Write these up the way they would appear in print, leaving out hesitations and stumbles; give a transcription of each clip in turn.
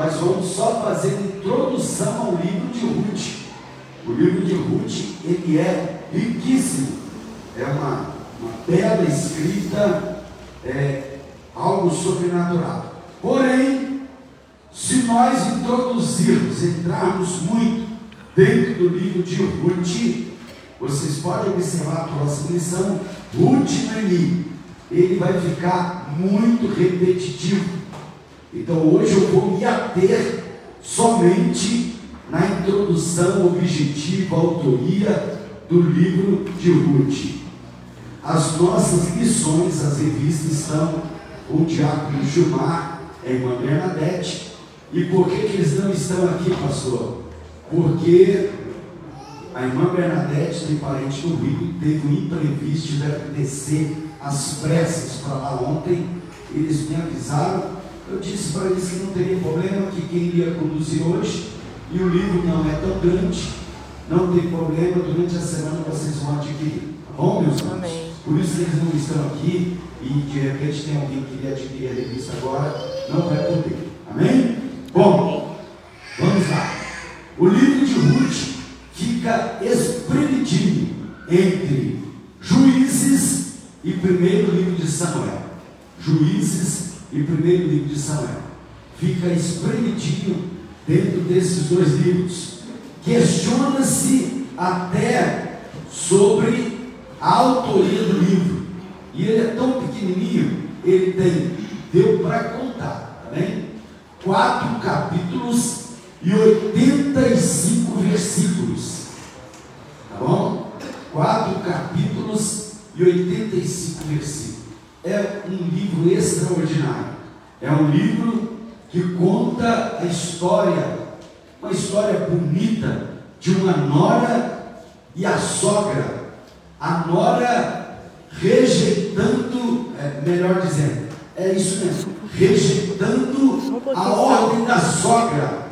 nós vamos só fazer a introdução ao livro de Ruth. O livro de Ruth, ele é riquíssimo, é uma bela escrita, algo sobrenatural. Porém, se nós introduzirmos, entrarmos muito dentro do livro de Ruth, vocês podem observar a próxima lição, Ruth e Noemi, ele vai ficar muito repetitivo. Então hoje eu vou me ater somente na introdução objetiva, autoria do livro de Ruth. As nossas lições, as revistas estão com o diácono Gilmar, a irmã Bernadette. E por que eles não estão aqui, pastor? Porque a irmã Bernadette tem parente no Rio, teve um imprevisto, deve descer às pressas para lá ontem. Eles me avisaram, eu disse para eles que não teria problema, que quem iria conduzir hoje, e o livro não é tão grande, não tem problema, durante a semana vocês vão adquirir, tá bom, meus irmãos? Amém. Por isso que eles não estão aqui, e de repente tem alguém que queria adquirir a revista agora, não vai poder, amém? Bom, vamos lá. O livro de Ruth fica espremidinho entre Juízes e primeiro livro de Samuel. Juízes e primeiro livro de Samuel. Fica espremidinho dentro desses dois livros. Questiona-se até sobre a autoria do livro. E ele é tão pequenininho, deu para contar, tá bem? 4 capítulos e 85 versículos, tá bom? 4 capítulos e 85 versículos. É um livro extraordinário. É um livro que conta a história, uma história bonita de uma nora e a sogra. A nora rejeitando, melhor dizendo, é isso mesmo, rejeitando a ordem da sogra.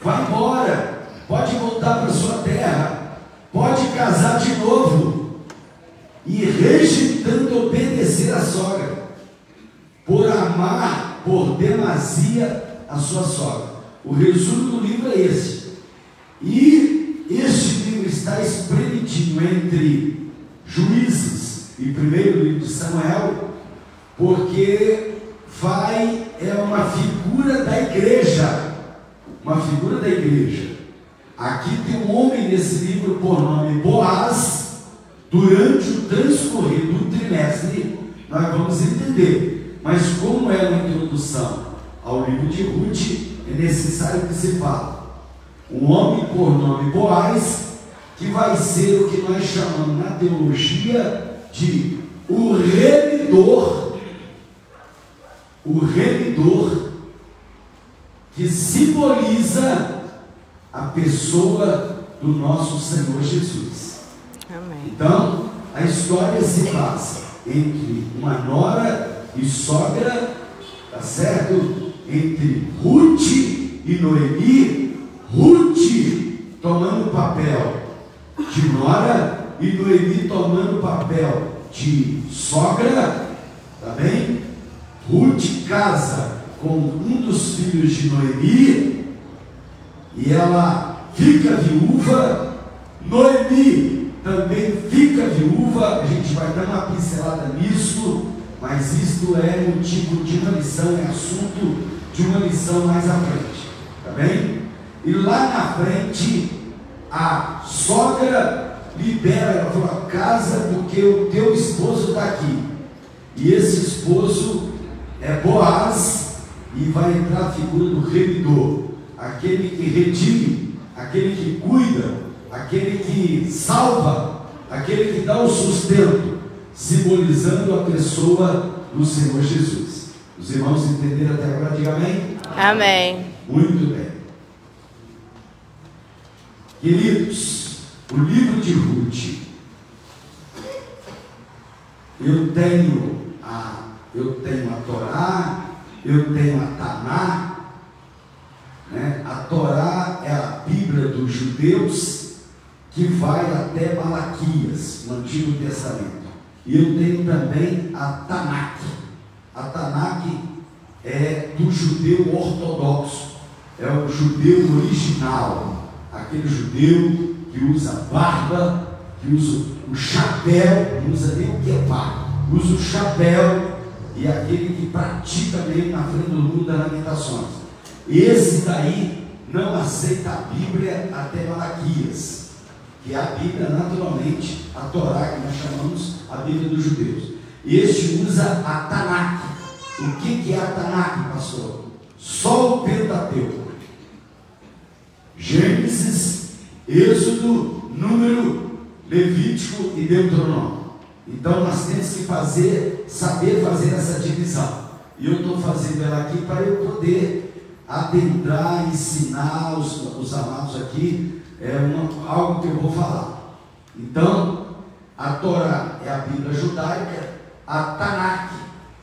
Vai embora, pode voltar para sua terra, pode casar de novo, e rejeitando obedecer a sogra, por amar por demasia a sua sogra. O resumo do livro é esse. E este livro está espremidinho entre Juízes e primeiro livro de Samuel, porque é uma figura da igreja. Uma figura da igreja. Aqui tem um homem nesse livro por nome Boaz. Durante o transcorrer do trimestre nós vamos entender, mas como é uma introdução ao livro de Ruth, é necessário que se fale um homem por nome Boaz, que vai ser o que nós chamamos na teologia de o remidor, que simboliza a pessoa do nosso Senhor Jesus. Amém. Então, a história se passa entre uma nora e sogra, tá certo? Entre Ruth e Noemi, Ruth tomando o papel de nora e Noemi tomando o papel de sogra, tá bem? Ruth casa com um dos filhos de Noemi e ela fica viúva. Noemi também fica viúva. A gente vai dar uma pincelada nisso, mas isto é motivo de uma lição, é assunto de uma lição mais à frente, tá bem? E lá na frente a sogra libera, ela fala: casa porque o teu esposo está aqui. E esse esposo é Boaz, e vai entrar a figura do remidor, aquele que redime, aquele que cuida, aquele que salva, aquele que dá o sustento, simbolizando a pessoa do Senhor Jesus. Os irmãos entenderam até agora? Diga amém? Amém. Muito bem. Queridos, o livro de Ruth, eu tenho a Torá, eu tenho a Taná, né? A Torá é a Bíblia dos judeus, que vai até Malaquias, no Antigo Testamento. E eu tenho também a Tanakh. A Tanakh é do judeu ortodoxo, é o judeu original, aquele judeu que usa barba, que usa o chapéu, não usa nem o quepá, usa o chapéu, e aquele que pratica mesmo na frente do mundo das lamentações. Esse daí não aceita a Bíblia até Malaquias, que é a Bíblia naturalmente, a Torá, que nós chamamos a Bíblia dos judeus. Este usa a Tanakh. O que é a Tanakh, pastor? Só o Pentateuco. Gênesis, Êxodo, Número, Levítico e Deuteronômio. Então nós temos que saber fazer essa divisão. E eu estou fazendo ela aqui para eu poder adentrar, ensinar os amados aqui algo que eu vou falar. Então, a Torá é a Bíblia judaica, a Tanakh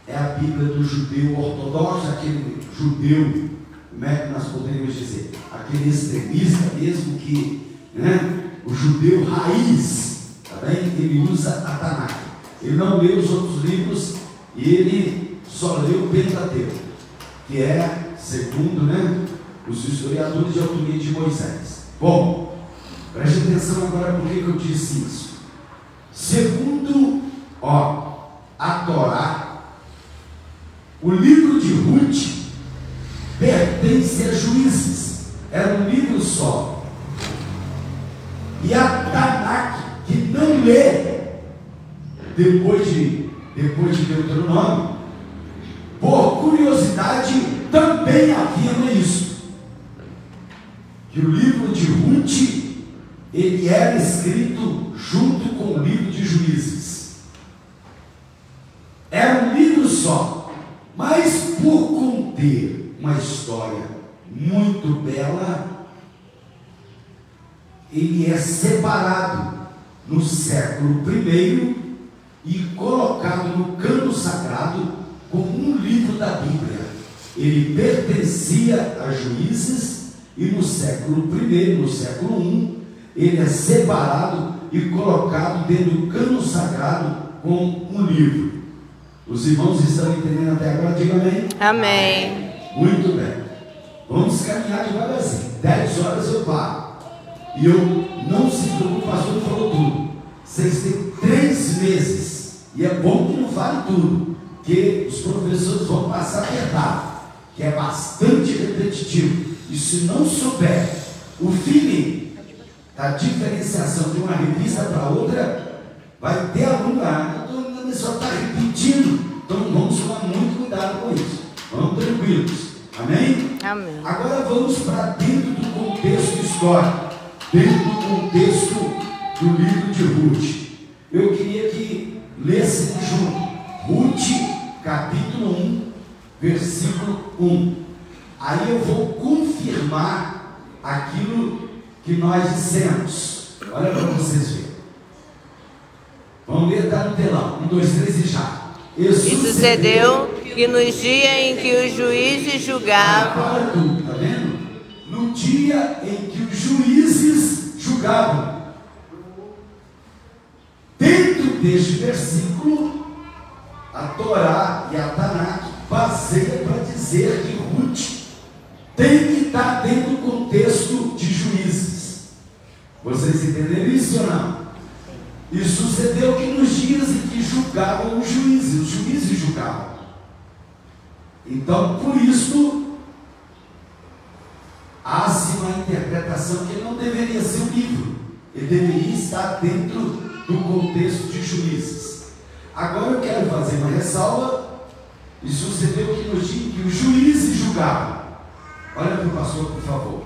é a Bíblia do judeu ortodoxo, aquele judeu, como é que nós poderíamos dizer? Aquele extremista mesmo que, o judeu raiz, tá bem? Ele usa a Tanakh. Ele não lê os outros livros e ele só lê o Pentateuco, que é, segundo os historiadores, de autoria de Moisés. Bom, preste atenção agora por que eu disse isso. Segundo a Torá, o livro de Ruth pertence a Juízes, era um livro só. E a Tanakh, que não lê depois de Deuteronômio, por curiosidade, também afirma isso, que o livro de Ruth, ele era escrito junto com o livro de Juízes. Era um livro só, mas por conter uma história muito bela, ele é separado no século I e colocado no cano sagrado como um livro da Bíblia. Ele pertencia a Juízes e no século I, no século I, ele é separado e colocado dentro do cano sagrado como um livro. Os irmãos estão entendendo até agora? Diga amém. Amém. Muito bem. Vamos caminhar devagarzinho. 10 horas eu paro. E eu não se preocupe, o pastor falou tudo. Vocês têm 3 meses. E é bom que não fale tudo, porque os professores vão passar apertado, que é bastante repetitivo. E se não souber o feeling da diferenciação de uma revista para outra, vai ter aluno lá, a pessoa está repetindo. Então vamos tomar muito cuidado com isso. Vamos tranquilos. Amém? Amém. Agora vamos para dentro do contexto histórico, dentro do contexto do livro de Ruth. Eu queria que lêssemos junto. Ruth, capítulo 1, versículo 1. Aí eu vou confirmar aquilo que nós dissemos. Olha para vocês verem. Vamos ler, está no telão. 1, 2, 3 e já. E sucedeu que nos dias em que os juízes julgavam. Agora tudo, está vendo? No dia em que os juízes julgavam. Dentro deste versículo, a Torá e a Tanakh baseia para dizer que Ruth tem que estar dentro do contexto de Juízes. Vocês entenderam isso ou não? E sucedeu que nos dias em que julgavam os juízes julgavam. Então, por isso, há-se uma interpretação que ele não deveria ser um livro, ele deveria estar dentro do contexto de Juízes. Agora eu quero fazer uma ressalva. E sucedeu que nos dias em que os juízes julgavam. Olha para o pastor, por favor.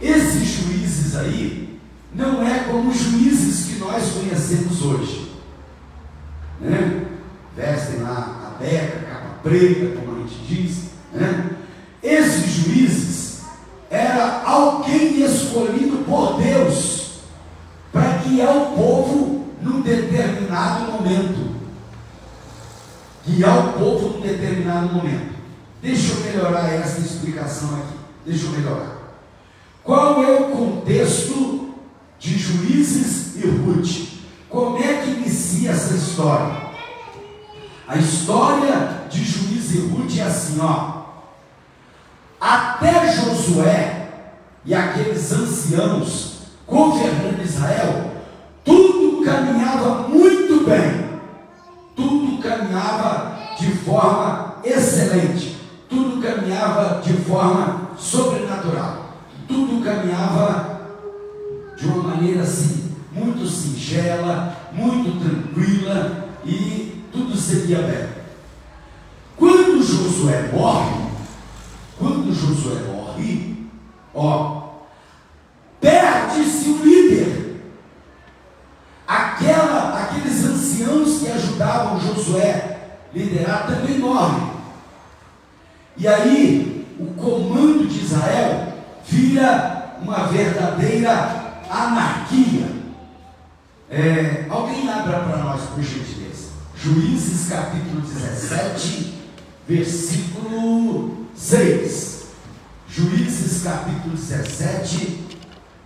Esses juízes aí não é como os juízes que nós conhecemos hoje, vestem lá a beca, capa preta, como a gente diz, Esses juízes era alguém escolhido por Deus para guiar o povo num determinado momento. Guiar o povo num determinado momento. Deixa eu melhorar essa explicação aqui. Deixa eu melhorar. Qual é o contexto de Juízes e Ruth? Como é que inicia essa história? A história de Juízes e Ruth é assim, até Josué e aqueles anciãos governando Israel, tudo caminhava muito bem, tudo caminhava de forma excelente, tudo caminhava de forma sobrenatural, tudo caminhava de uma maneira assim, muito singela, muito tranquila, e tudo seguia bem. Quando Josué morre, perde-se o líder. Aqueles anciãos que ajudavam Josué a liderar também morrem. E aí o comando de Israel vira uma verdadeira anarquia. Alguém abra para nós, por gentileza, Juízes capítulo 17, versículo 6. Juízes capítulo 17,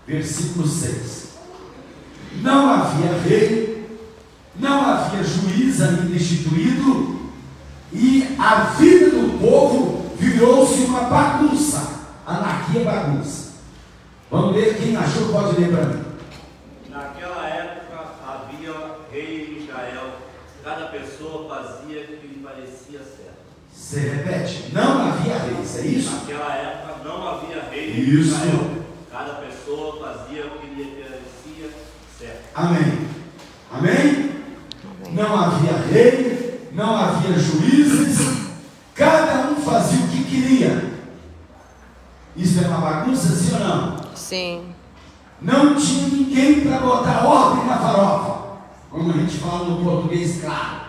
versículo 6. Não havia rei, não havia juiz ainda instituído, e a vida do povo virou-se uma bagunça. Anarquia, bagunça. Vamos ler, quem achou pode ler para mim. Naquela época havia rei em Israel, cada pessoa fazia o que lhe parecia certo. Você repete, não havia reis, é isso? Naquela época não havia rei em Isso. Israel, cada pessoa fazia o que lhe parecia certo. Amém. Amém? Não havia rei, não havia juízes, cada um fazia o que queria. Isso é uma bagunça, sim ou não? Sim. Não tinha ninguém para botar ordem na farofa, como a gente fala no português claro.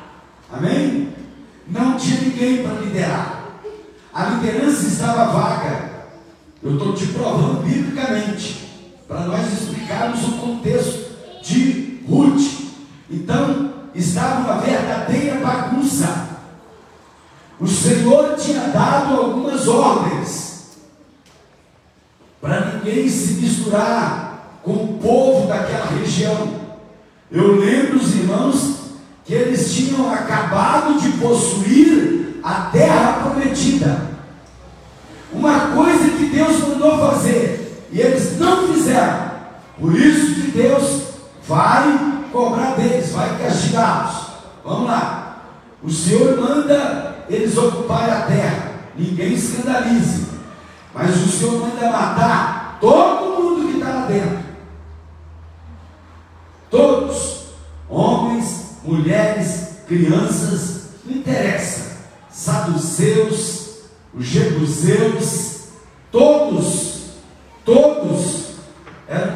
Amém? Não tinha ninguém para liderar. A liderança estava vaga. Eu estou te provando biblicamente, para nós explicarmos o contexto de Ruth. Então, estava uma verdadeira bagunça. O Senhor tinha dado algumas ordens para ninguém se misturar com o povo daquela região. Eu lembro, os irmãos, que eles tinham acabado de possuir a terra prometida, uma coisa que Deus mandou fazer, e eles não fizeram. Por isso que Deus vai cobrar deles, vai castigá-los. Vamos lá, o Senhor manda eles ocuparem a terra, ninguém escandalize, mas o Senhor manda matar todo mundo que está lá dentro, todos, homens, mulheres, crianças, não interessa, saduceus, os jebuseus, todos eram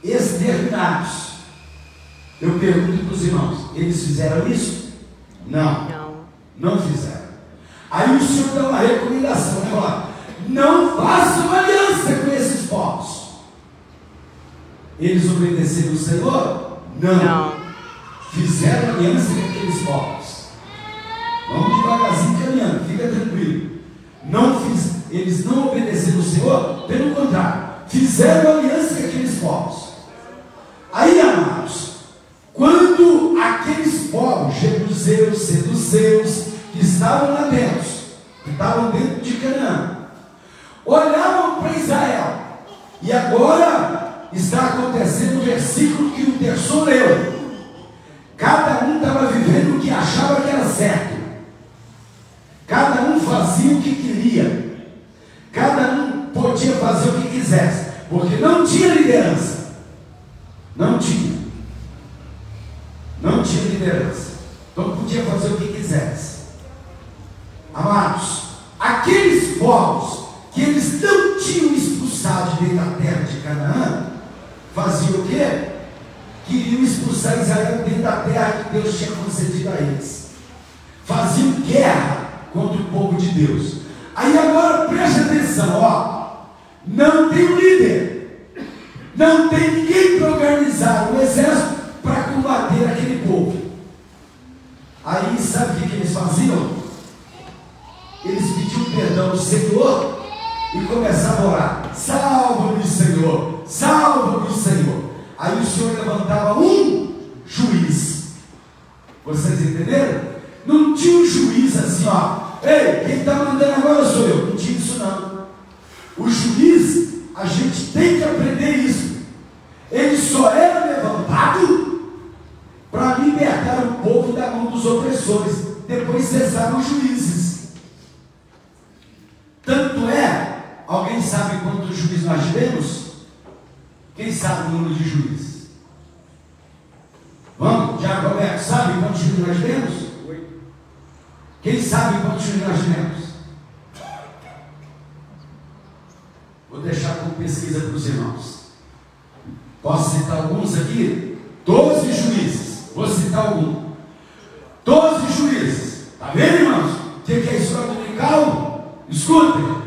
exterminados. Eu pergunto para os irmãos, eles fizeram isso? Não fizeram. Aí o Senhor dá uma recomendação, né? Fala, não façam aliança com esses povos. Eles obedeceram o Senhor? Não. Fizeram aliança com aqueles povos. Vamos devagarzinho caminhando, fica tranquilo. Eles não obedeceram o Senhor, pelo contrário, fizeram aliança com aqueles povos. Aí, amados, quando aqueles povos, jebuseus, seduceus, que estavam lá dentro, que estavam dentro de Canaã, olhavam para Israel, e agora está acontecendo o versículo que o terço leu. Cada um estava vivendo o que achava que era certo, cada um fazia o que queria, cada um podia fazer o que quisesse, porque não tinha liderança, não tinha liderança, então podia fazer o que quisesse. Amados, aqueles povos que eles não tinham expulsado de dentro da terra de Canaã, faziam o quê? Queriam expulsar Israel dentro da terra que Deus tinha concedido a eles, faziam guerra contra o povo de Deus. Aí agora preste atenção, não tem um líder, não tem ninguém para organizar o exército para combater aquele povo. Aí sabe o que eles faziam? Eles pediam perdão ao Senhor e começavam a orar: salva-me, Senhor, salva-me, Senhor. Aí o Senhor levantava um juiz. Vocês entenderam? Não tinha um juiz assim, ei, quem está mandando agora sou eu. Não tinha isso sabe quantos juízes nós tivemos? Quem sabe o número de juízes? Vamos, já Roberto, sabe quantos juízes nós tivemos? 8. Quem sabe quantos juízes nós tivemos? Vou deixar com pesquisa para os irmãos. Posso citar alguns aqui? 12 juízes. Vou citar algum. 12 juízes. Está vendo, irmãos? O que é história dominical? Escutem.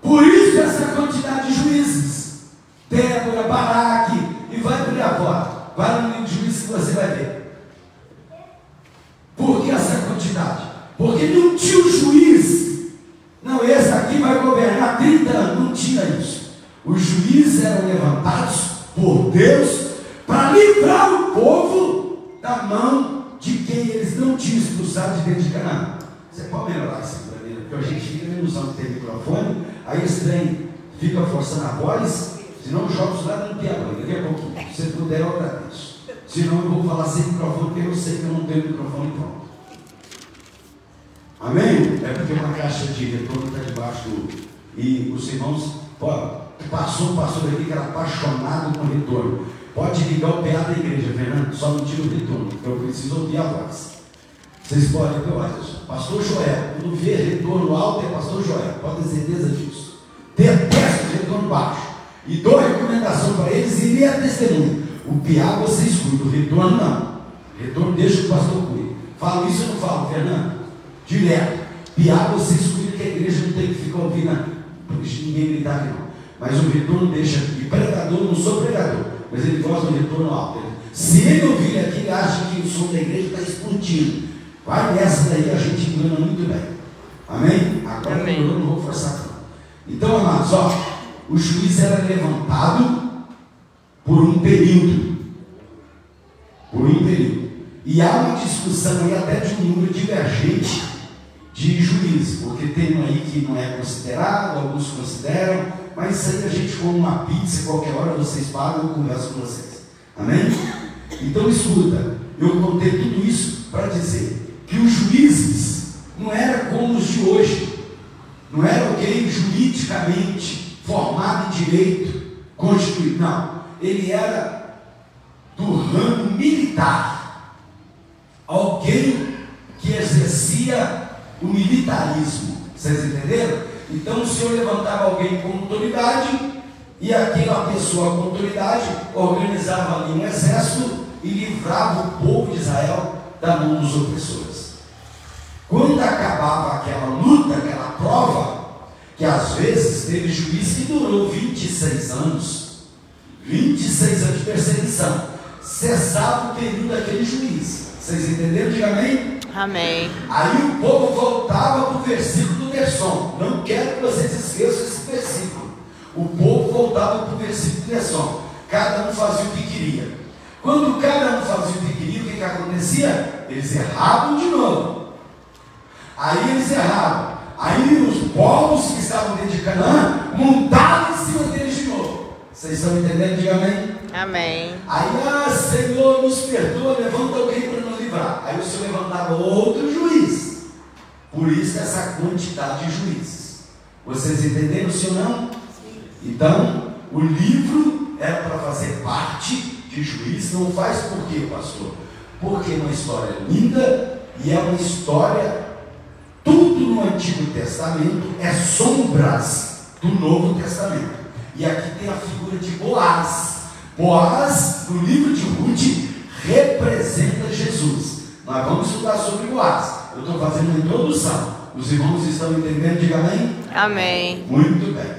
Por isso essa quantidade de juízes. Débora, Baraque, e vai por aí fora. Vai no livro de juízes que você vai ver. Por que essa quantidade? Porque não tinha o juiz. Não, esse aqui vai governar 30 anos. Não tinha isso. Os juízes eram levantados por Deus para livrar o povo da mão de quem eles não tinham expulsado de dentro de Canaã. Você pode melhorar essa maneira, porque a gente fica na ilusão de ter microfone, aí esse trem fica forçando a voz, senão os jogos lá não tem a voz. Daqui a pouquinho, se você puder, eu agradeço. Senão eu vou falar sem microfone, porque eu sei que eu não tenho microfone pronto. Amém? É porque uma caixa de retorno está debaixo do... E os irmãos, passou um pastor aqui que era apaixonado com retorno. Pode ligar o PA da igreja, Fernando, só não tira o retorno, porque eu preciso ouvir a voz. Vocês podem ver, olha, pastor Joel, quando vê retorno alto é pastor Joel, pode ter certeza disso. Detesto retorno baixo. E dou recomendação para eles e lê a testemunha. O PA você escuta, o retorno não. O retorno deixa o pastor cuide. Falo isso ou não falo, Fernando? Direto. PA você escuta que a igreja não tem que ficar ouvindo ninguém gritar aqui não. Mas o retorno deixa aqui. Pregador, não sou pregador, mas ele gosta do retorno alto. Se ele ouvir aqui, ele acha que o som da igreja está explodindo. Vai nessa daí, a gente engana muito bem. Amém? Agora eu não vou forçar não. Então, amados, ó, o juiz era levantado por um período. Por um período. E há uma discussão aí até de um número divergente de juízes, porque tem um aí que não é considerado, alguns consideram, mas isso aí a gente come uma pizza, qualquer hora vocês pagam, eu converso com vocês. Amém? Então escuta, eu contei tudo isso para dizer que os juízes não eram como os de hoje, não era alguém juridicamente formado em direito, constituído, não, ele era do ramo militar, alguém que exercia o militarismo. Vocês entenderam? Então o Senhor levantava alguém com autoridade, e aquela pessoa com autoridade organizava ali um exército e livrava o povo de Israel da mão dos opressores. Quando acabava aquela luta, aquela prova, que às vezes teve juiz que durou 26 anos, 26 anos de perseguição, cessava o período daquele juiz. Vocês entenderam? Diga amém? Amém. Aí o povo voltava para o versículo do Gerson. Não quero que vocês esqueçam esse versículo. O povo voltava para o versículo do Gerson. Cada um fazia o que queria. Quando cada um fazia o que queria, o que acontecia? Eles erravam de novo. Aí eles erravam. Aí os povos que estavam dentro de Canaã montaram em cima deles de novo. Vocês estão entendendo? Diga amém. Amém. Aí, Senhor, nos perdoa, levanta alguém para nos livrar. Aí o Senhor levantava outro juiz. Por isso essa quantidade de juízes. Vocês entenderam, sim ou não? Sim. Então, o livro era para fazer parte de juiz. Não faz por quê, pastor? Porque é uma história linda e é uma história, tudo no Antigo Testamento é sombras do Novo Testamento. E aqui tem a figura de Boaz. Boaz, no livro de Ruth, representa Jesus. Nós vamos estudar sobre Boaz. Eu estou fazendo uma introdução. Os irmãos estão entendendo? Diga amém? Amém. Muito bem.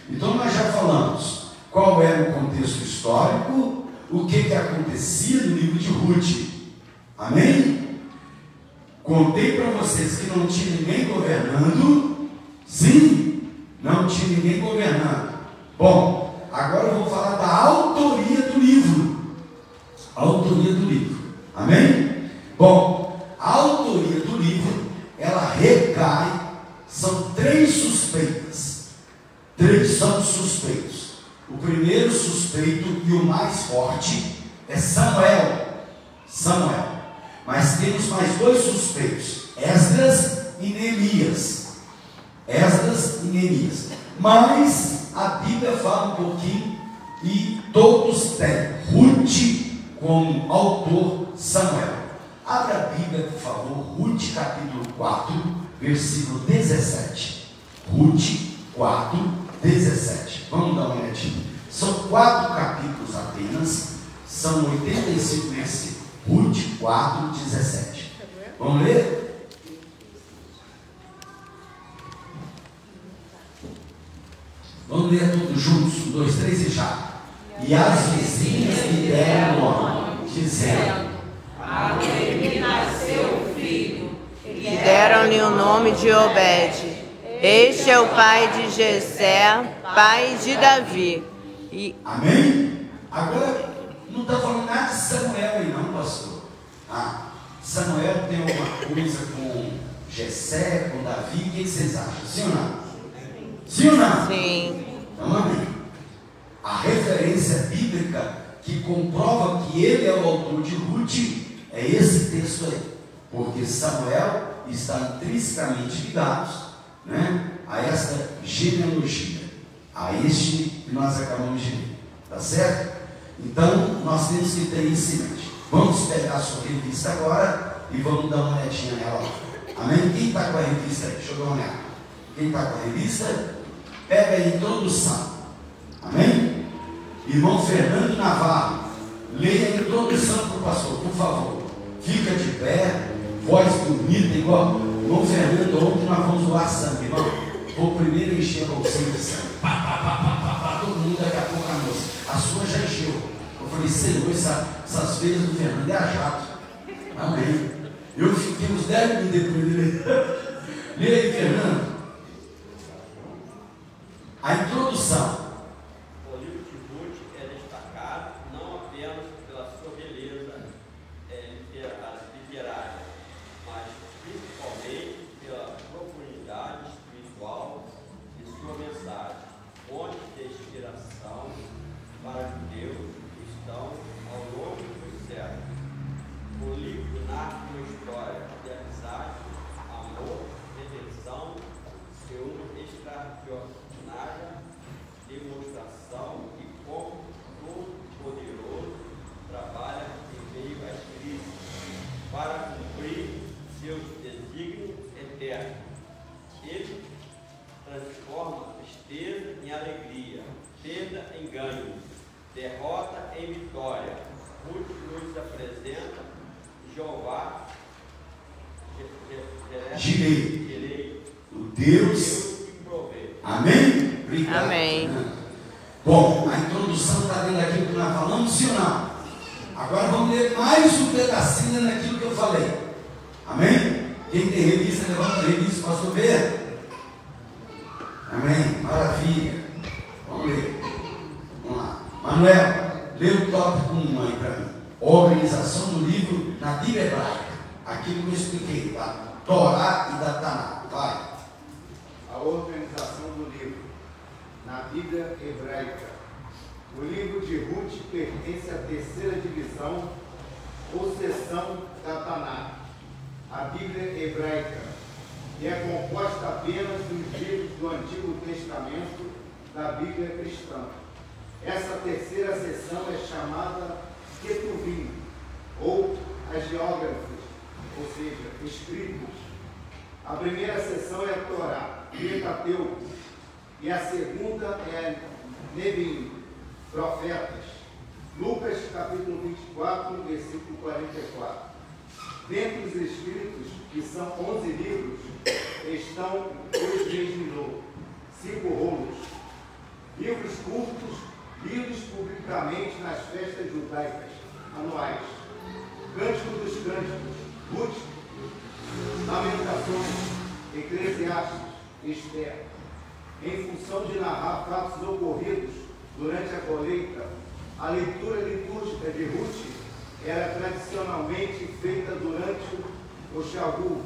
Então nós já falamos qual era o contexto histórico, o que acontecia no livro de Ruth. Amém? Contei para vocês que não tinha ninguém governando. Sim, não tinha ninguém governando. Bom, agora eu vou falar da autoria do livro. A autoria do livro. Amém? Bom, a autoria do livro, ela recai, são 3 suspeitas. 3 são suspeitos. O primeiro suspeito e o mais forte é Samuel. Mas temos mais 2 suspeitos, Esdras e Neemias. Mas a Bíblia fala um pouquinho e todos têm Ruth como autor Samuel. Abra a Bíblia, por favor, Ruth capítulo 4, versículo 17. Ruth 4, 17. Vamos dar uma olhadinha. São 4 capítulos apenas, são 85 versículos. Ruth 4, 17. Vamos ler? Vamos ler todos juntos, 1, 2, 3 e já. E as vizinhas lhe deram nome, dizendo: a Noemi nasceu um filho, e deram-lhe o nome de Obed. Este é o pai de Jessé, pai de Davi. Amém? Agora, não está falando nada de Samuel aí não, pastor. Samuel tem alguma coisa com Jessé, com Davi, o que vocês acham? Sim ou não? Sim ou não? Sim. Então, amém. A referência bíblica que comprova que ele é o autor de Ruth é esse texto aí. Porque Samuel está intrinsecamente ligado, né, a esta genealogia, a este que nós acabamos de ler. Tá certo? Então, nós temos que ter isso em mente. Vamos pegar a sua revista agora e vamos dar uma olhadinha nela. Amém? Quem está com a revista aí? Deixa eu dar uma olhada. Quem está com a revista, pega a introdução. Amém? Irmão Fernando Navarro, leia a introdução para o pastor, por favor. Fica de pé, voz bonita, igual irmão Fernando. Ontem nós vamos doar sangue, irmão. Vou primeiro encher a bolsinha de sangue. Todo mundo, daqui a pouco a moça. A sua já encheu. Eu falei, Senhor, essas veias do Fernando é a jato. Amém. Eu fiquei uns 10 minutos depois dele. Leia aí, Fernando. A introdução. O livro de Ruth é destacado não apenas pela sua beleza literária, mas principalmente pela profundidade espiritual de sua mensagem, fonte de inspiração para judeus e cristãos ao longo dos séculos. O livro narra uma história de amizade, amor, redenção e uma extraordinária demonstração de como Todo-Poderoso trabalha em meio às crises para cumprir seus desígnios eternos. Ele transforma tristeza em alegria, perda em ganho, derrota em vitória. Ruth nos apresenta Jeová Jirei, o Deus que provê. Amém? Obrigado. Amém. Bom, a introdução está dentro daquilo que nós falamos, sim ou não? Agora vamos ler mais um pedacinho naquilo que eu falei. Amém? Quem tem revista, levanta a revista, posso ver? Amém? Maravilha. Vamos ler. Vamos lá. Manuel, lê o tópico 1 aí para mim. Organização do livro na Bíblia hebraica. Aquilo que eu expliquei, tá? Torá e da Taná. Vai. A organização do livro na Bíblia hebraica. O livro de Ruth pertence à terceira divisão ou seção da Taná, a Bíblia hebraica, e é composta apenas dos livros do Antigo Testamento da Bíblia cristã. Essa terceira seção é chamada Ketuvim, ou hagiógrafos, ou seja, escritos. A primeira seção é a Torá, Pentateuco, e a segunda é Nevim, profetas. Lucas capítulo 24, versículo 44. Dentre os escritos, que são 11 livros, estão os Reis 5 rolos. Livros curtos, lidos publicamente nas festas judaicas anuais. Cântico dos Cânticos, Ruth, Lamentações, Eclesiastes, Esther. Em função de narrar fatos ocorridos durante a colheita, a leitura litúrgica de Ruth era tradicionalmente feita durante o Shavuot,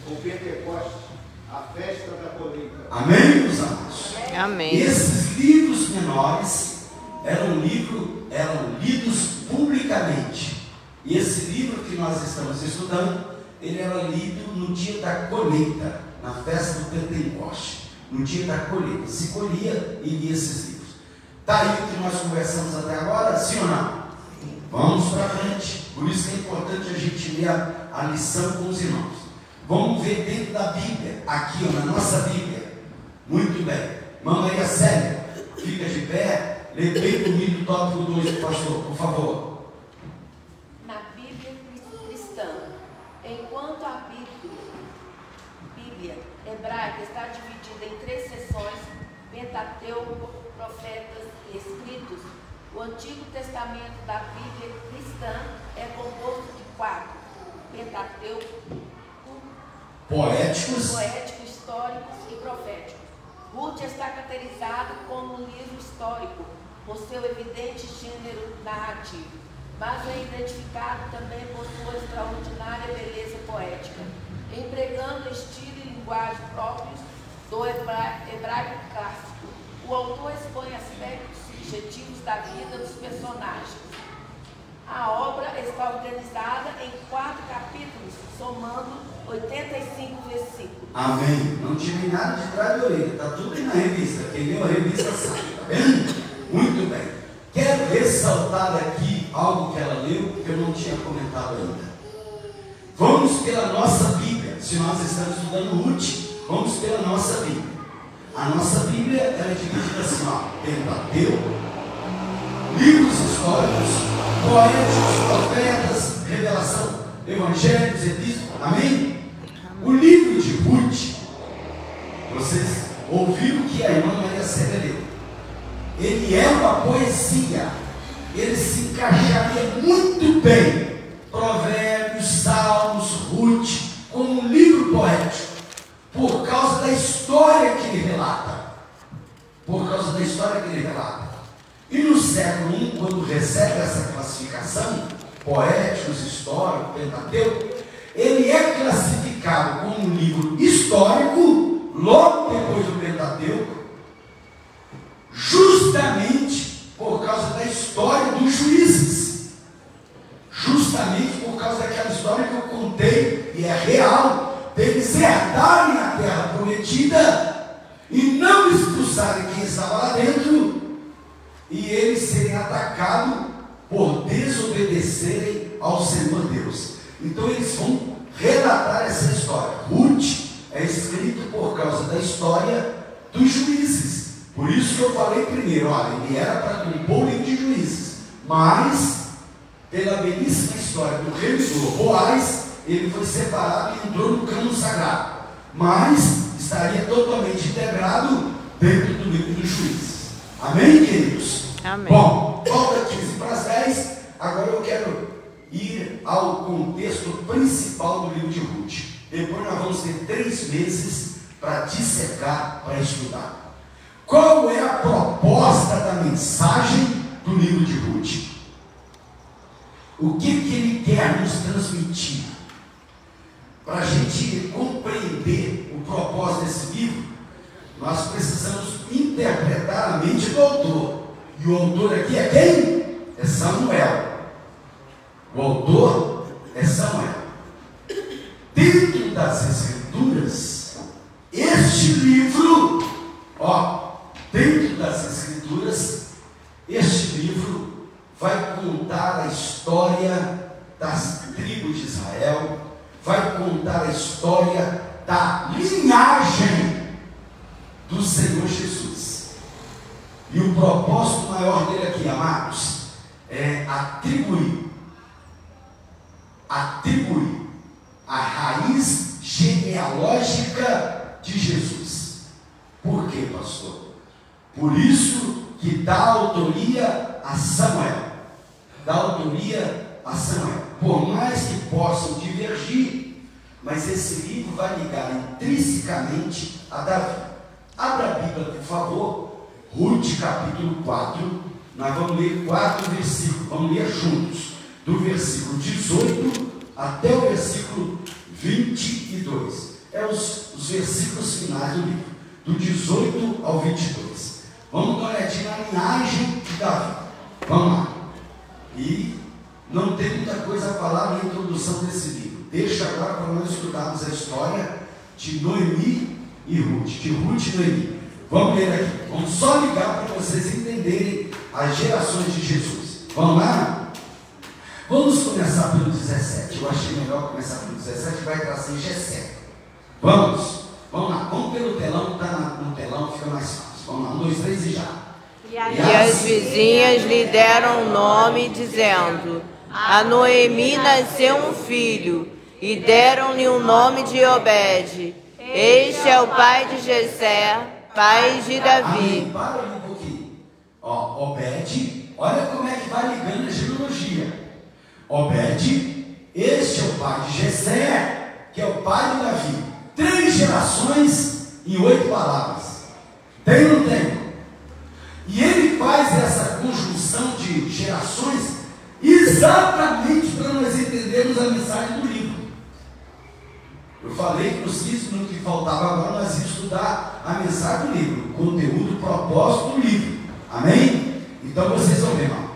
o Pentecostes, a festa da colheita. Amém, meus amados? Amém. Esses livros menores eram lidos publicamente. E esse livro que nós estamos estudando, ele era lido no dia da colheita, na festa do Pentecostes. no dia da colheita. Se colhia e lia esses livros. Está aí o que nós conversamos até agora, sim ou não? Vamos para frente. Por isso que é importante a gente ler a lição com os irmãos. Vamos ver dentro da Bíblia, aqui ó, na nossa Bíblia. Muito bem. Mamãe a Célia, fica de pé, lê bem comigo o tópico 2, pastor, por favor. Na Bíblia cristã, enquanto a Bíblia hebraica está dividida em 3 seções, Pentateuco, Profetas e Escritos, o Antigo Testamento da Bíblia cristã é composto de 4: Pentateuco, poéticos, históricos e proféticos. Ruth está caracterizado como um livro histórico, por seu evidente gênero narrativo, mas é identificado também por sua extraordinária beleza poética, empregando estilo e linguagem próprios do hebraico clássico. O autor expõe aspectos subjetivos da vida dos personagens. A obra está organizada em 4 capítulos, somando 85 versículos. Amém. Não tive nada de trás de orelha, está tudo aí na revista. Quem leu a revista sabe, está vendo? Muito bem. Quero ressaltar aqui algo que ela leu que eu não tinha comentado ainda. Vamos pela nossa Bíblia. Se nós estamos estudando Ruth, vamos pela nossa Bíblia. A nossa Bíblia ela é dividida assim, ó, Pentateuco, livros históricos, poéticos, profetas, revelação, evangelhos, epístolas. Amém? O livro de Ruth, vocês ouviram que a irmã Maria Célia leu. Ele é uma poesia. Ele se encaixaria muito bem. Provérbios, Salmos, Ruth, como um livro poético, por causa da história que ele relata. Por causa da história que ele relata. E no século I, quando recebe essa classificação, poéticos, históricos, Pentateuco, ele é classificado como um livro histórico, logo depois do Pentateuco, justamente por causa da história dos juízes. Justamente por causa daquela história que eu contei, e é real, deles herdarem a terra prometida e não expulsarem quem estava lá dentro, e eles serem atacados por desobedecerem ao Senhor Deus. Então eles vão relatar essa história. Ruth é escrito por causa da história dos juízes. Por isso que eu falei primeiro, olha, ele era para compor o livro de Juízes, mas pela belíssima história do revisor Boaz, ele foi separado e entrou no cânon sagrado, mas estaria totalmente integrado dentro do livro dos Juízes. Amém, queridos? Amém. Bom, falta 15 para as 10, agora eu quero ir ao contexto principal do livro de Ruth. Depois nós vamos ter 3 meses para dissecar, para estudar. Qual é a proposta da mensagem do livro de Ruth? O que ele quer nos transmitir? Para a gente compreender o propósito desse livro, nós precisamos interpretar a mente do autor. E o autor aqui é quem? É Samuel. O autor é Samuel. Dentro das Escrituras, este livro, dentro das Escrituras, este livro vai contar a história das tribos de Israel, vai contar a história da linhagem do Senhor Jesus. E o propósito maior dele aqui, amados, é atribuir a raiz genealógica de Jesus. Por quê, pastor? Por isso que dá autoria a Samuel. Dá autoria a Samuel. Por mais que possam divergir, mas esse livro vai ligar intrinsecamente a Davi. Abra a Bíblia, por favor. Ruth, capítulo 4. Nós vamos ler 4 versículos. Vamos ler juntos. Do versículo 18 até o versículo 22. É os versículos finais do livro. Do 18 ao 22. Vamos dar uma olhadinha na linhagem de Davi. Vamos lá. E não tem muita coisa a falar na introdução desse livro. Deixa agora para nós estudarmos a história de Noemi e Ruth. De Ruth e Noemi. Vamos ler aqui. Vamos só ligar para vocês entenderem as gerações de Jesus. Vamos lá? Vamos começar pelo 17. Eu achei melhor começar pelo 17, vai trazer Jessé. Vamos lá. Vamos pelo telão, está no telão, fica mais fácil. Vamos lá, 1, 2, 3 e já. E as vizinhas lhe deram nome, dizendo: a Noemi nasceu um filho, e deram-lhe o nome de Obed. Este é o pai de Jessé, pai de Davi. Amém. Para ali um pouquinho. Ó, Obed, olha como é que vai ligando a genealogia. Obed, este é o pai de Jessé, que é o pai de Davi. 3 gerações em 8 palavras. Tem ou não tem? E ele faz essa conjunção de gerações exatamente para nós entendermos a mensagem do livro. Eu falei que nos 15 minutos que faltava agora nós íamos estudar a mensagem do livro, o conteúdo, o propósito do livro. Amém? Então vocês vão ver, irmão.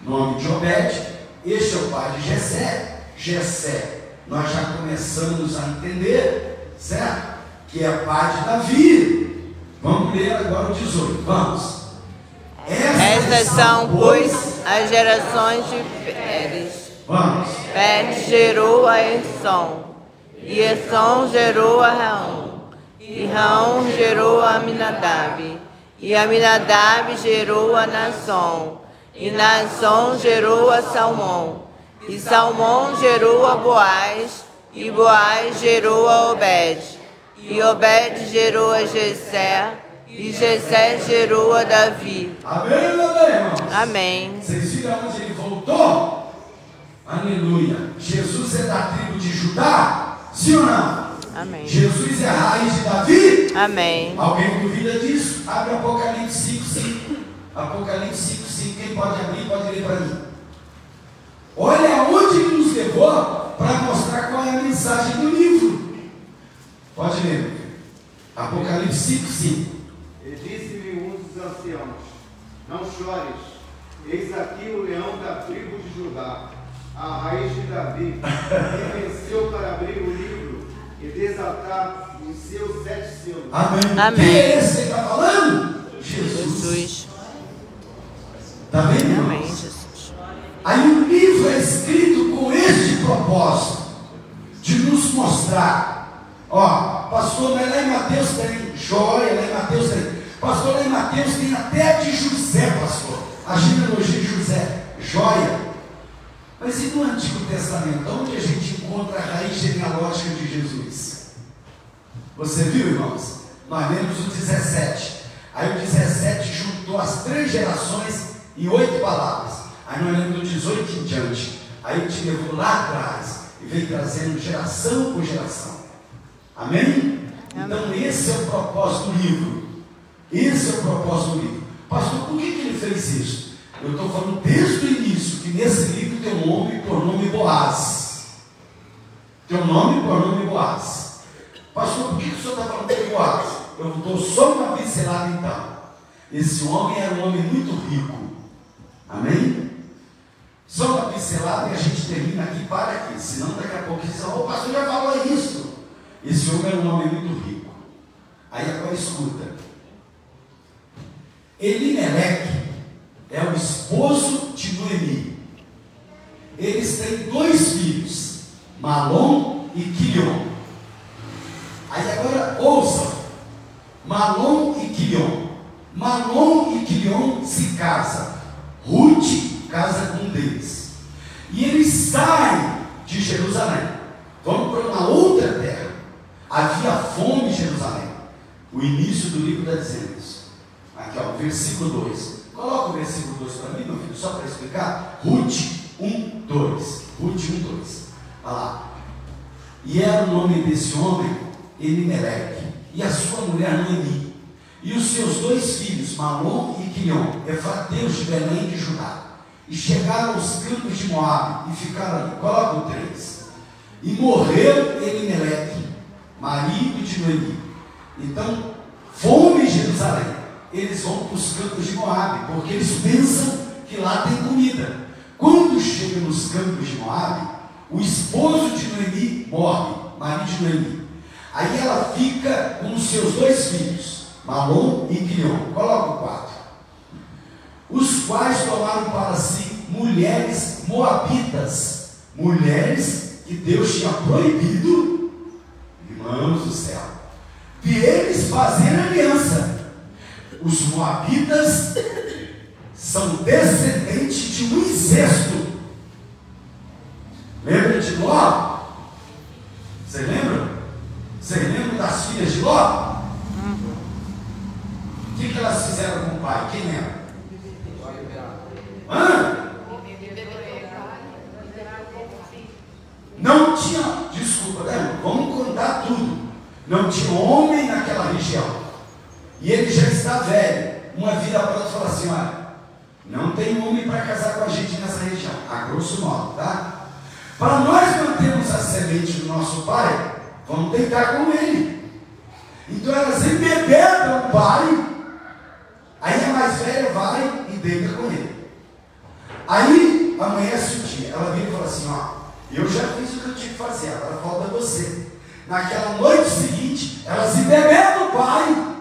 Nome de Obed, este é o pai de Jessé. Jessé, nós já começamos a entender, certo? Que é pai de Davi. Vamos ler agora o 18. Vamos. Estas são, pois, as gerações de Pérez. Vamos. Pérez gerou a Essom, e Essom gerou a Raão, e Raão gerou a Aminadab, e Aminadab gerou a Naasson, e Naasson gerou a Salmão, e Salmão gerou a Boaz, e Boaz gerou a Obed, e Obed gerou a Jessé, e Jessé gerou a Davi. Amém, meu Deus, irmãos? Amém. Vocês viram onde ele voltou? Aleluia. Jesus é da tribo de Judá? Sim ou não? Amém. Jesus é a raiz de Davi? Amém. Alguém duvida disso? Abre Apocalipse 5:5. Apocalipse 5:5. Quem pode abrir, pode ler para mim. Olha aonde ele nos levou para mostrar qual é a mensagem do livro. Pode ler. Apocalipse 5:5. E disse-lhe um dos anciãos: não chores, eis aqui o leão da tribo de Judá, a raiz de Davi, que venceu para abrir o livro e desatar os seus 7 selos. Amém. Amém. Quem é esse que está falando? Jesus. Está vendo, irmãos? Amém, Jesus. Aí o livro é escrito com este propósito, de nos mostrar. Ó, pastor, mas lá em Mateus tem joia, lá em Mateus tem. Pastor, lá em Mateus tem até de José, pastor. A genealogia de José, joia. Mas e no Antigo Testamento, onde a gente encontra a raiz genealógica de Jesus? Você viu, irmãos? Nós lemos o 17. Aí o 17 juntou as 3 gerações em 8 palavras. Aí nós lemos do 18 em diante. Aí ele te levou lá atrás e veio trazendo geração por geração. Amém? Então esse é o propósito do livro. Esse é o propósito do livro. Pastor, por que ele fez isso? Eu estou falando desde o início que nesse livro tem um homem por nome Boaz. Tem um nome por nome Boaz. Pastor, por que o senhor está falando de Boaz? Eu dou só uma pincelada então. Esse homem era um homem muito rico. Amém? Só uma pincelada e a gente termina aqui, para aqui. Senão daqui a pouco diz: o pastor já falou isso. Esse homem era um homem muito rico. Aí agora escuta. Elimeleque é o esposo de Noemi. Eles têm 2 filhos, Malom e Quilion. Aí agora ouçam. Malom e Quilion. Malom e Quilion se casam. Ruth casa com um deles. E eles saem de Jerusalém. Vão para uma outra terra. Havia fome em Jerusalém. O início do livro está dizendo isso. Aqui, ó, versículo 2. Coloca o versículo 2 para mim, meu filho, só para explicar. Ruth 1:2. Ruth 1:2. Olha lá. E era o nome desse homem Elimeleque, e a sua mulher Noemi, e os seus 2 filhos, Malom e Quilion, efrateus de Belém de Judá. E chegaram aos campos de Moabe e ficaram ali. Coloca o 3. E morreu Elimeleque, marido de Noemi. Então, fome em Jerusalém. Eles vão para os campos de Moabe, porque eles pensam que lá tem comida. Quando chega nos campos de Moabe, o esposo de Noemi morre, marido de Noemi. Aí ela fica com os seus 2 filhos, Malom e Quilion. Coloca o 4. Os quais tomaram para si mulheres moabitas, mulheres que Deus tinha proibido, irmãos do céu, de eles fazerem aliança. Os moabitas são descendentes de um incesto. Lembra de Ló? Você lembra? Você lembra das filhas de Ló? O que elas fizeram com o pai? Quem lembra? Hã? Não tinha, desculpa, né? Vamos contar tudo. Não tinha homem naquela região. E ele já está velho. Uma vira para outra e fala assim: olha, não tem homem para casar com a gente nessa região. A grosso modo, tá? Para nós mantermos a semente do nosso pai, vamos deitar com ele. Então elas embebedam o pai. Aí a mais velha vai e deita com ele. Aí amanhece o dia. Ela vira e fala assim: ó, eu já fiz o que eu tinha que fazer, agora falta você. Naquela noite seguinte, elas embebedam o pai.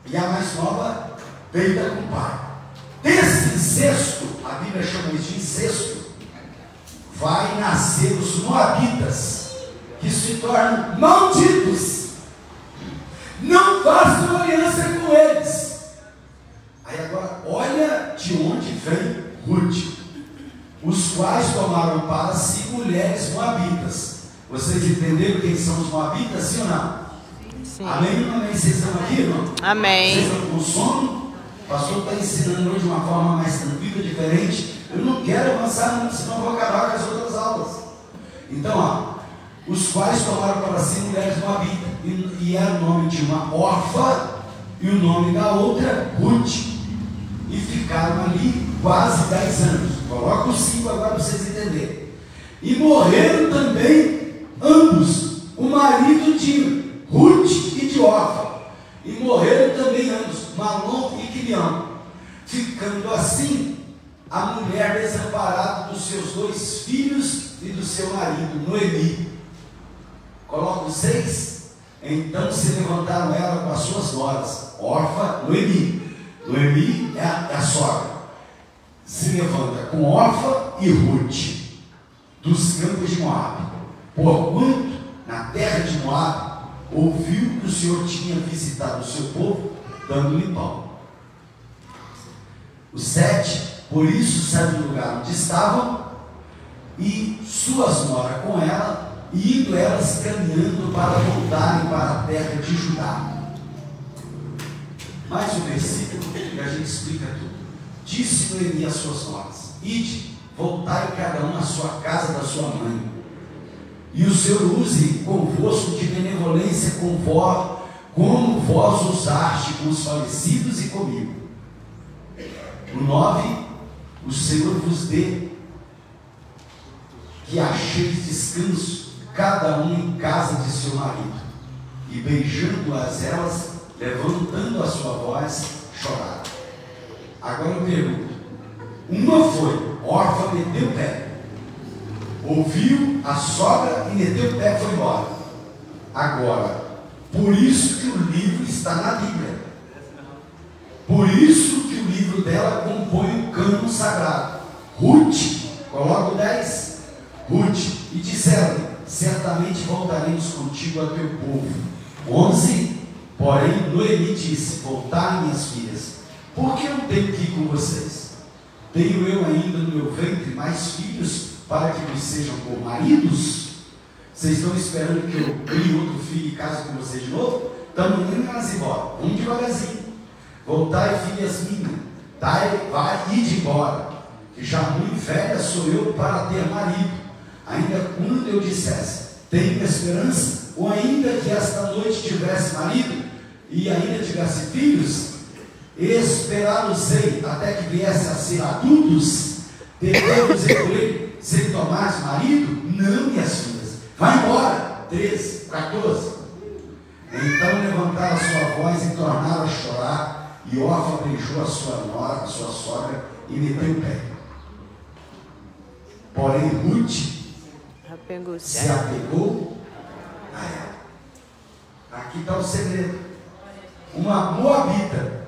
E a mais nova deita com o pai. Desse incesto, a Bíblia chama isso de incesto, vai nascer os moabitas, que se tornam malditos. Não façam aliança com eles. Aí agora, olha de onde vem Ruth. Os quais tomaram para si mulheres moabitas. Vocês entenderam quem são os moabitas, sim ou não? Sim. Amém ou amém? Vocês estão aqui, não? Amém. Vocês estão com sono? O pastor está ensinando hoje de uma forma mais tranquila, diferente. Eu não quero avançar muito, senão vou acabar com as outras aulas. Então, ó, os quais tomaram para si mulheres moabitas. E era o nome de uma órfã e o nome da outra, Ruth. E ficaram ali quase 10 anos. Coloca os 5 agora para vocês entenderem. E morreram também ambos, o marido de Ruth e de Orfa. E morreram também ambos, Malom e Quilion. Ficando assim a mulher desamparada dos seus 2 filhos e do seu marido, Noemi. Coloca o 6. Então se levantaram ela com as suas noras, Orfa, Noemi. Noemi é a sogra. Se levanta com Orfa e Ruth, dos campos de Moabe. Porquanto na terra de Moabe ouviu que o Senhor tinha visitado o seu povo, dando-lhe pão. O 7, por isso saiu do lugar onde estavam, e suas noras com ela, e indo elas caminhando para voltarem para a terra de Judá. Mais um versículo que a gente explica tudo. Disse Noemi às suas noras: ide, voltai cada um à sua casa da sua mãe, e o Senhor use convosco de benevolência com vós, como vós usaste com os falecidos e comigo. O 9, o Senhor vos dê que acheis descanso, cada um em casa de seu marido. E beijando-as elas, levantando a sua voz, choraram. Agora eu pergunto: uma foi, Orfa meteu o pé, ouviu a sogra e meteu o pé e foi embora. Agora, por isso que o livro está na Bíblia, por isso que o livro dela compõe o cânon sagrado. Ruth, coloca o 10, Ruth, e disseram: certamente voltaremos contigo a teu povo. 11, porém Noemi disse: voltai, minhas filhas, por que eu tenho que ir com vocês? Tenho eu ainda no meu ventre mais filhos para que me sejam por maridos? Vocês estão esperando que eu crie outro filho e case com vocês de novo? Estamos indo elas embora, vamos devagarzinho. Voltai, filhas minhas, vai ide embora, que já muito velha sou eu para ter marido. Ainda quando eu dissesse: tenho esperança, ou ainda que esta noite tivesse marido e ainda tivesse filhos, esperá-los-ei até que viesse a ser adultos, devemos ele sem tomar marido? Não, minhas filhas, vai embora. 13, 14. Então levantaram a sua voz e tornaram a chorar, e Orfa beijou a sua nora, a sua sogra, e meteu o pé. Porém Ruth se apegou a ela. aqui está o segredo. Uma moabita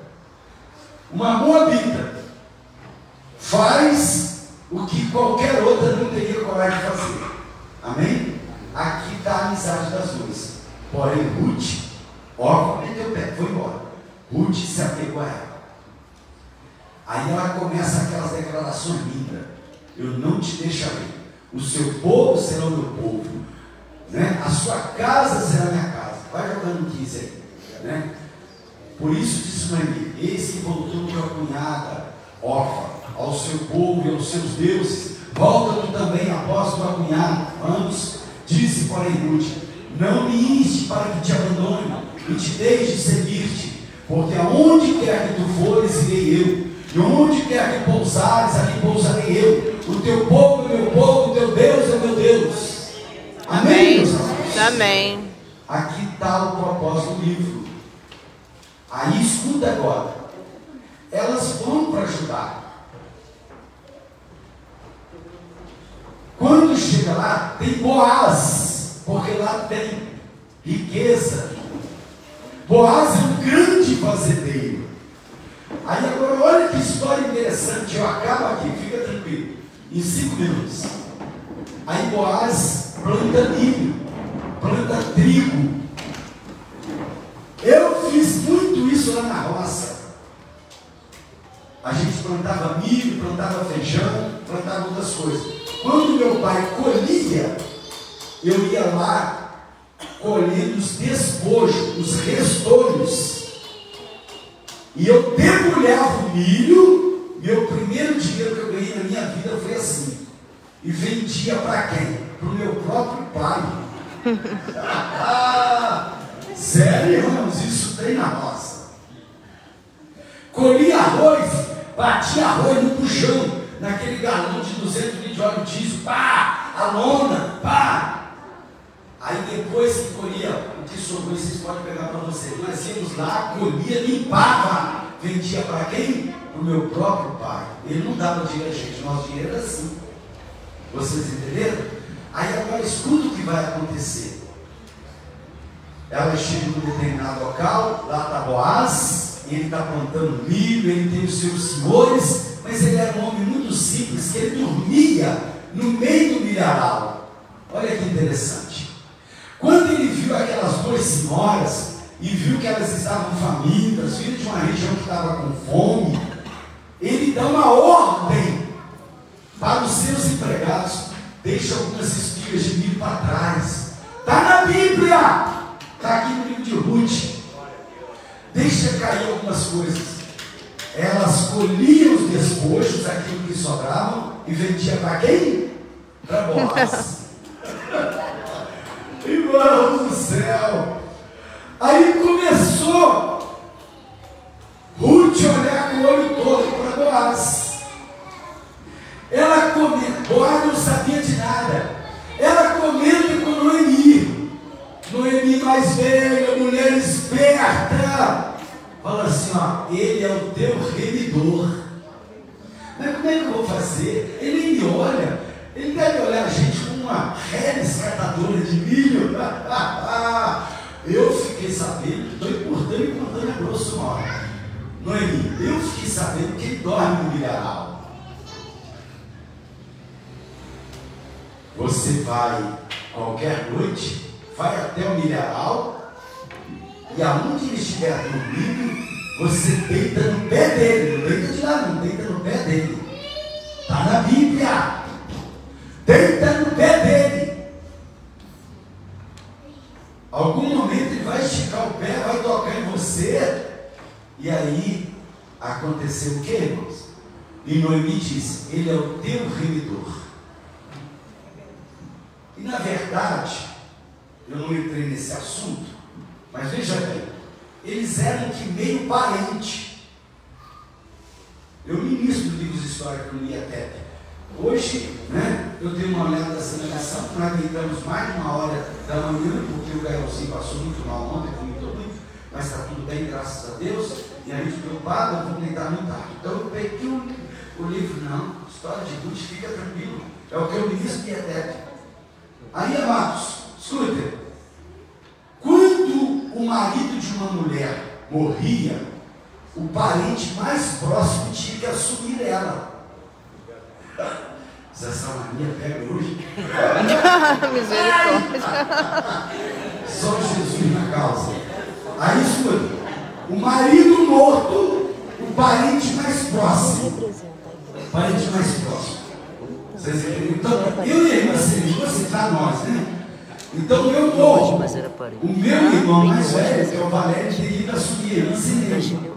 faz o que qualquer outra não teria coragem de fazer. Amém? Aqui está a amizade das duas. Porém, Ruth, meteu o pé, foi embora. Ruth se apegou a ela. Aí ela começa aquelas declarações lindas. Eu não te deixarei. O seu povo será o meu povo, né? A sua casa será a minha casa. Vai jogando 15 aí, né? Por isso disse Noemi: eis que voltou tua cunhada órfã ao seu povo e aos seus deuses. Volta tu também após tua cunhada. Vamos. Disse, porém, Ruth: não me inste para que te abandone e te deixe seguir-te, porque aonde quer que tu fores, irei eu. E onde quer que pousares, ali pousarei eu. O teu povo é meu povo, o teu Deus é meu Deus. Amém, meus irmãos? Amém. Aqui está o propósito do livro. Aí escuta agora. Elas vão para Judá. Quando chega lá, tem Boaz, porque lá tem riqueza. Boaz é um grande fazendeiro. Aí agora olha que história interessante. Eu acabo aqui, fica tranquilo, em 5 minutos. Aí Boaz planta milho, planta trigo. Eu fiz muito isso lá na roça. A gente plantava milho, plantava feijão, plantava outras coisas. Quando meu pai colhia, eu ia lá colhendo os despojos, os restolhos. E eu debulhava o milho. Meu primeiro dinheiro que eu ganhei na minha vida foi assim. E vendia para quem? Para o meu próprio pai. Sério, irmãos, isso tem na roça. Colhia arroz, batia arroz no puxão, naquele galão de 200 litros de óleo diesel, pá, a lona, pá. Aí depois que colhia o que sobrou, vocês podem pegar para vocês. Nós íamos lá, colhia, limpava. Vendia para quem? Para o meu próprio pai. Ele não dava dinheiro a gente, nosso dinheiro era assim. Vocês entenderam? Aí agora escuta o que vai acontecer. Ela chega num determinado local, lá está Boaz, ele está plantando milho, ele tem os seus senhores, mas ele era um homem muito simples, que ele dormia no meio do milharal. Olha que interessante. Quando ele viu aquelas 2 senhoras e viu que elas estavam famintas, vindo de uma região que estava com fome, ele dá uma ordem para os seus empregados: deixa algumas espigas de milho para trás. Está na Bíblia, está aqui no livro de Ruth. Deixa cair algumas coisas. Elas colhiam os despojos, aquilo que sobravam, e vendia para quem? Para Boaz. Irmãos do céu. Aí começou Ruth olhar com o olho todo para Boaz. Ela comenta, Boaz não sabia de nada. Ela comenta com Noemi. Noemi mais velha, mulher esperta. Fala assim, ó: ele é o teu remidor. Mas como é que eu vou fazer? Ele nem me olha. Ele deve olhar a gente como uma reles catadora de milho. Eu fiquei sabendo, estou importando e contando a grosso modo. Noemi, eu fiquei sabendo que ele dorme no milharal. Você vai qualquer noite, vai até o milharal, e aonde ele estiver dormindo, você deita no pé dele. Não deita de lá, não, deita no pé dele. Está na Bíblia. Deita no pé dele. Algum momento ele vai esticar o pé, vai tocar em você. E aí aconteceu o que, irmãos? E Noemi disse: ele é o teu remidor. E na verdade, eu não entrei nesse assunto, mas veja bem, eles eram que meio parente. Eu li isso no livro de história que eu li até. Hoje, né, eu dei uma olhada nessa ligação, nós deitamos mais de 1h da manhã, porque o Gaelzinho passou muito mal ontem, vomitou muito, mas está tudo bem, graças a Deus, e a gente preocupado, eu vou deitar muito tarde. Então eu peguei o livro, não, história de Ruth, fica tranquilo, é o que eu li isso dietético. Aí, amados, escutem, quando o o marido de uma mulher morria, o parente mais próximo tinha que assumir ela. Se essa mania pega hoje. Misericórdia. Só Jesus na causa. Aí escuta, o marido morto, o parente mais próximo. O parente mais próximo. Vocês entenderam? Então, eu e a irmã Celina, você para nós, né? Então eu morro. O meu irmão mais velho, que é o Valério, teria ido assumir a herança nele.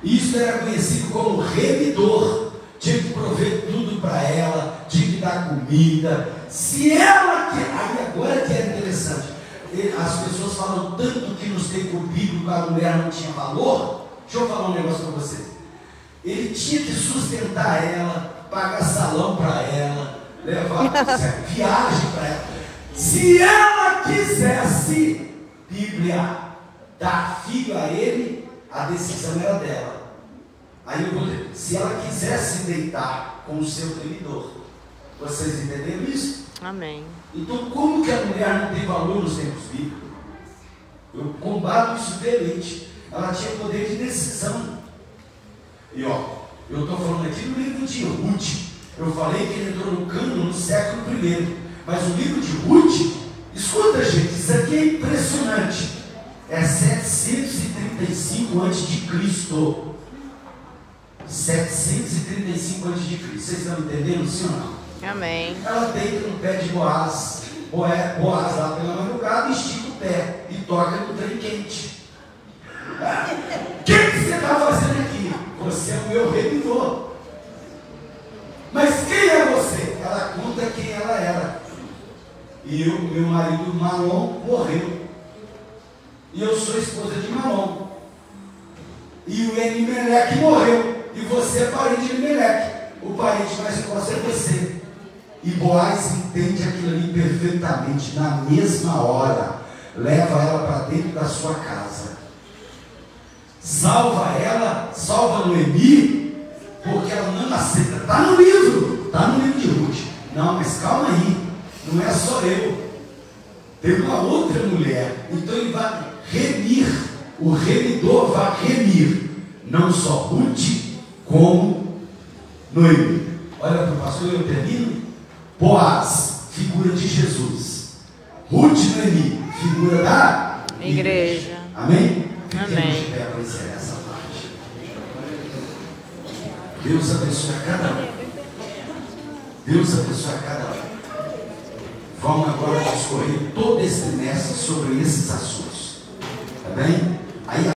Isso era conhecido como remidor. Tinha que prover tudo para ela, tinha que dar comida. Se ela quer. Aí agora que é interessante. As pessoas falam tanto que nos tempos bíblicos a mulher não tinha valor. Deixa eu falar um negócio para vocês. Ele tinha que sustentar ela, pagar salão para ela, levar viagem para ela. Se ela quisesse, Bíblia, dar filho a ele, a decisão era dela. Aí eu vou dizer, se ela quisesse deitar com o seu remidor, vocês entenderam isso? Amém. Então, como que a mulher não tem valor nos tempos bíblicos? Eu combato isso veemente. Ela tinha poder de decisão. E ó, eu estou falando aqui no livro de Ruth. Eu falei que ele entrou no cânone no século I. Mas o livro de Ruth, escuta, gente, isso aqui é impressionante. É 735 a.C. 735 a.C. Vocês estão entendendo, sim ou não? Amém. Ela deita no pé de Boaz. Boaz lá pela madrugada, estica o pé e toca no trem quente. O que você está fazendo aqui? Você é o meu remidor. Mas quem é você? Ela conta quem ela era. E meu marido Malom morreu. E eu sou esposa de Malom. E o Elimeleque morreu. E você é parente de Elimeleque. O parente mais próximo é você. E Boaz entende aquilo ali perfeitamente. Na mesma hora, leva ela para dentro da sua casa. Salva ela, salva Noemi, porque ela não aceita. Está no livro de Ruth. Não, mas calma aí. Não é só eu. Tem uma outra mulher. Então ele vai remir. O remidor vai remir. Não só Ruth, como Noemi. Olha para o pastor, eu termino. Boaz, figura de Jesus. Ruth e Noemi, figura da igreja. Amém? Amém. Para encerrar essa parte. Deus abençoe a cada um. Deus abençoe a cada um. Vamos agora discorrer todo esse trimestre sobre esses assuntos. Tá bem? Aí